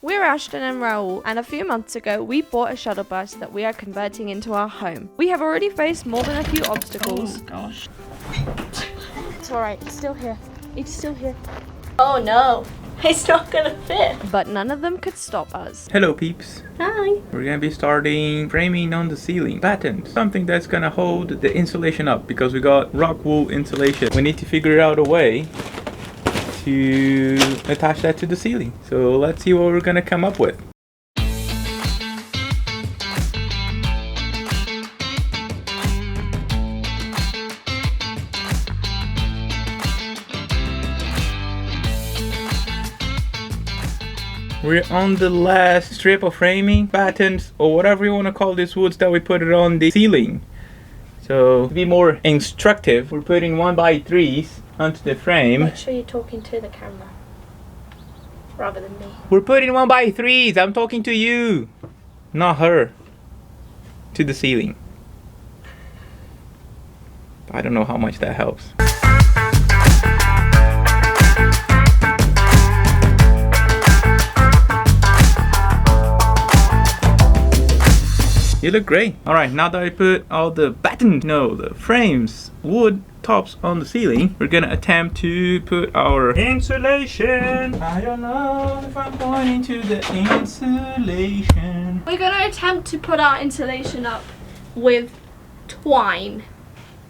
We're Ashton and Raoul, and a few months ago we bought a shuttle bus that we are converting into our home. We have already faced more than a few obstacles. Oh gosh. It's alright, it's still here. It's still here. Oh no, it's not gonna fit. But none of them could stop us. Hello peeps. Hi. We're gonna be starting framing on the ceiling. Batten, something that's gonna hold the insulation up because we got rock wool insulation. We need to figure out a way to attach that to the ceiling. So let's see what we're gonna come up with. We're on the last strip of framing, battens, or whatever you want to call these woods that we put it on the ceiling. So to be more instructive, we're putting 1x3s onto the frame. Make sure you're talking to the camera rather than me. We're putting 1x3s. I'm talking to you, not her. To the ceiling. I don't know how much that helps. You look great. Alright, now that I put all the the frames, wood tops on the ceiling, we're gonna attempt to put our insulation. I don't know if I'm going into the insulation. We're gonna attempt to put our insulation up with twine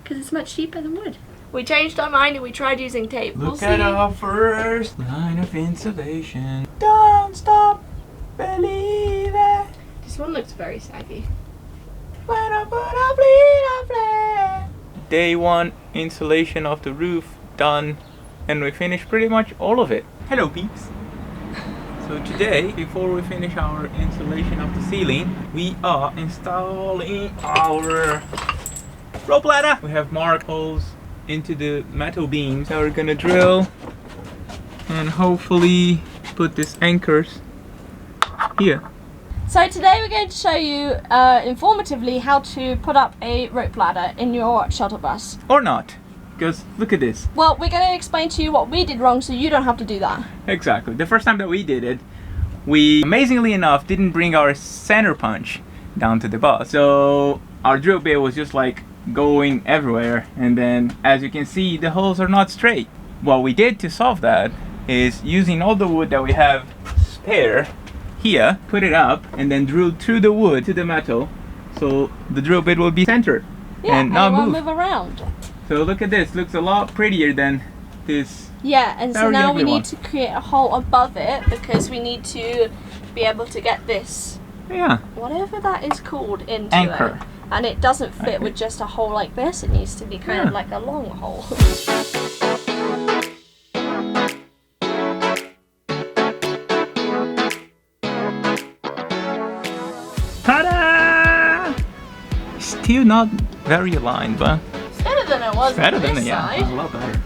because it's much cheaper than wood. We changed our mind and we tried using tape. Look at our first line of insulation. Don't stop believing. This one looks very saggy. Day one insulation of the roof done, and we finished pretty much all of it. Hello peeps. So today, before we finish our insulation of the ceiling, we are installing our rope ladder. We have marked holes into the metal beams that we're gonna drill and hopefully put these anchors here. So today we're going to show you informatively how to put up a rope ladder in your shuttle bus. Or not, because look at this. Well, we're going to explain to you what we did wrong so you don't have to do that. Exactly. The first time that we did it, we amazingly enough didn't bring our center punch down to the bus. So our drill bit was just like going everywhere, and then as you can see, the holes are not straight. What we did to solve that is using all the wood that we have spare here, put it up and then drill through the wood to the metal, so the drill bit will be centered and not move around. So look at this, looks a lot prettier than this. Yeah, and so now we need to create a hole above it because we need to be able to get this, whatever that is called, into anchor. it. And it doesn't fit with just a hole like this, it needs to be kind of like a long hole. Ta-da! Still not very aligned, but it's better than it was on this side. A lot better.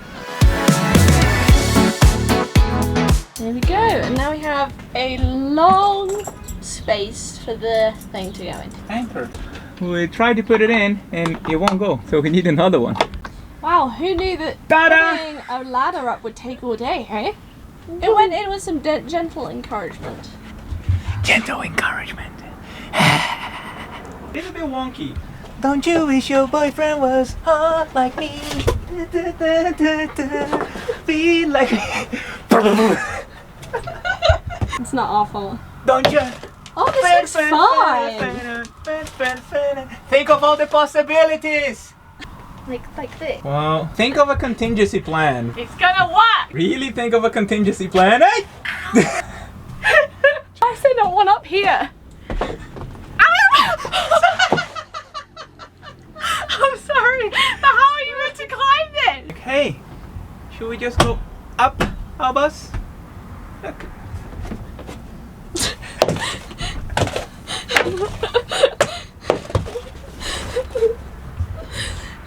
There we go, and now we have a long space for the thing to go in. Anchor. We tried to put it in and it won't go, so we need another one. Wow, who knew that putting a ladder up would take all day, hey? It went in with some gentle encouragement. Gentle encouragement. It's a bit wonky. Don't you wish your boyfriend was hot like me? Be like me. It's not awful. Don't you? Oh, this looks fine. Think of all the possibilities. Like this. Well, think of a contingency plan. It's gonna work. Really think of a contingency plan, eh? I said not one up here. I'm sorry, but how are you meant to climb then? Okay, should we just go up our bus? Look.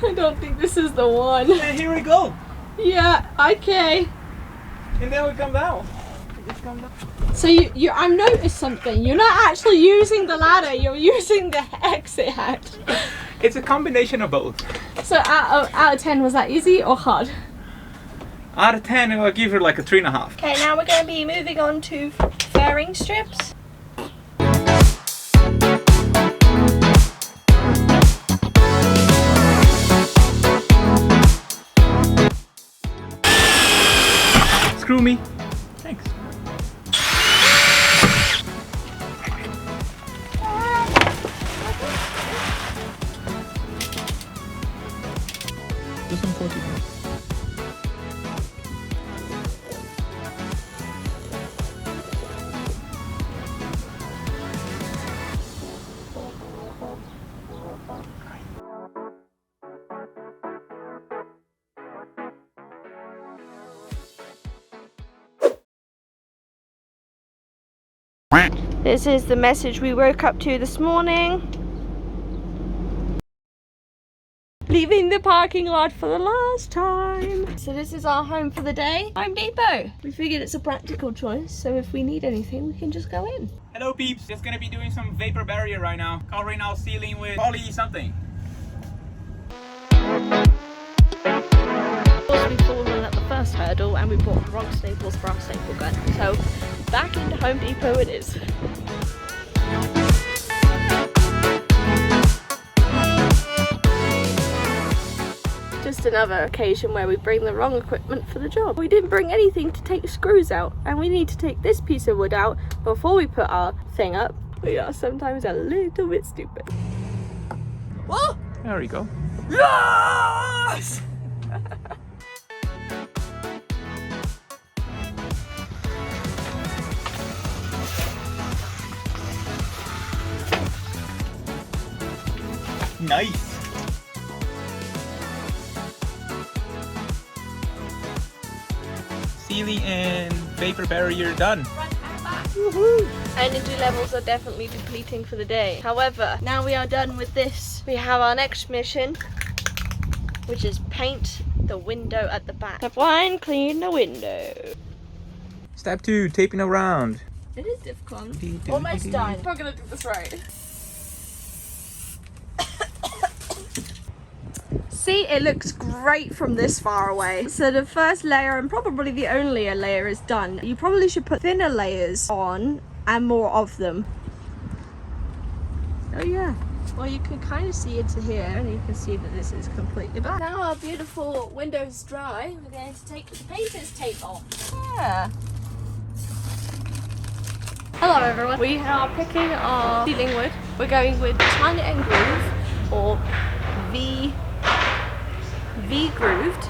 I don't think this is the one. And here we go. Yeah, okay. And then we come down. Just come down. So I've noticed something. You're not actually using the ladder, you're using the exit hatch. It's a combination of both. So out of 10, was that easy or hard? Out of 10, I'll give her like a 3.5. Okay, now we're going to be moving on to fairing strips. Screw me. Thanks. Just unfortunate. This is the message we woke up to this morning. Leaving the parking lot for the last time. So this is our home for the day. Home Depot. We figured it's a practical choice, so if we need anything, we can just go in. Hello peeps, just gonna be doing some vapor barrier right now. Covering our ceiling with poly something. We've fallen at the first hurdle and we bought the wrong staples for our staple gun. So back into Home Depot it is. Just another occasion where we bring the wrong equipment for the job. We didn't bring anything to take the screws out, and we need to take this piece of wood out before we put our thing up. We are sometimes a little bit stupid. Whoa! There we go. Yes! Nice. Ceiling and vapor barrier done. Energy levels are definitely depleting for the day. However, now we are done with this. We have our next mission, which is paint the window at the back. Step 1, clean the window. Step 2, taping around. It is difficult. Almost done. I'm gonna do this right. See, it looks great from this far away. So the first layer, and probably the only layer, is done. You probably should put thinner layers on and more of them. Oh yeah. Well, you can kind of see into here, and you can see that this is completely black. Now our beautiful window's dry, we're going to take the painter's tape off. Yeah. Hello everyone. We are picking our ceiling wood. We're going with tongue and groove, or V grooved.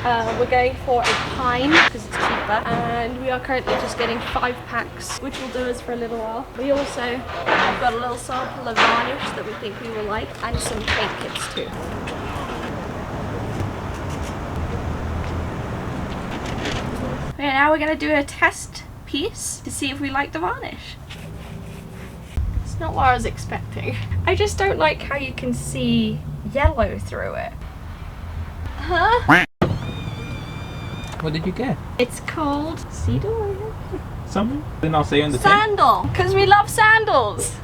We're going for a pine because it's cheaper, and we are currently just getting 5 packs, which will do us for a little while. We also have got a little sample of varnish that we think we will like, and some paint kits too. Okay, now we're going to do a test piece to see if we like the varnish. It's not what I was expecting. I just don't like how you can see yellow through it. Huh? What did you get? It's called cedar. Something? Then I'll say on the tape. Sandal, because we love sandals.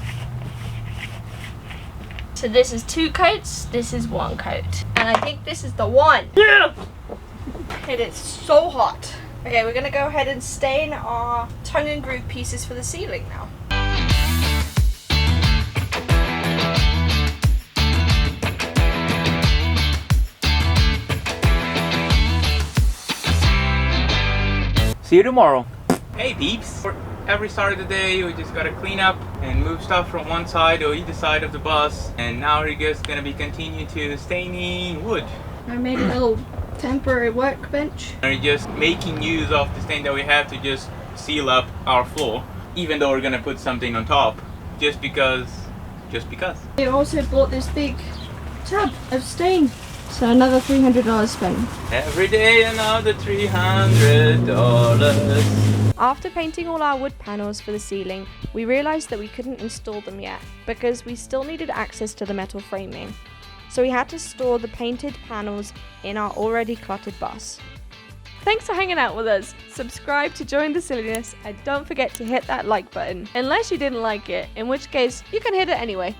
So this is 2 coats, this is 1 coat. And I think this is the one. Yeah! It is so hot. Okay, we're gonna go ahead and stain our tongue and groove pieces for the ceiling now. See you tomorrow. Hey peeps! For every start of the day, we just gotta clean up and move stuff from one side or either side of the bus. And now we're just gonna be continuing to staining wood. I made a little temporary workbench. We're just making use of the stain that we have to just seal up our floor, even though we're gonna put something on top, just because. We also bought this big tub of stain. So another $300 spent. Every day another $300. After painting all our wood panels for the ceiling, we realised that we couldn't install them yet because we still needed access to the metal framing. So we had to store the painted panels in our already cluttered bus. Thanks for hanging out with us. Subscribe to join the silliness, and don't forget to hit that like button. Unless you didn't like it, in which case you can hit it anyway.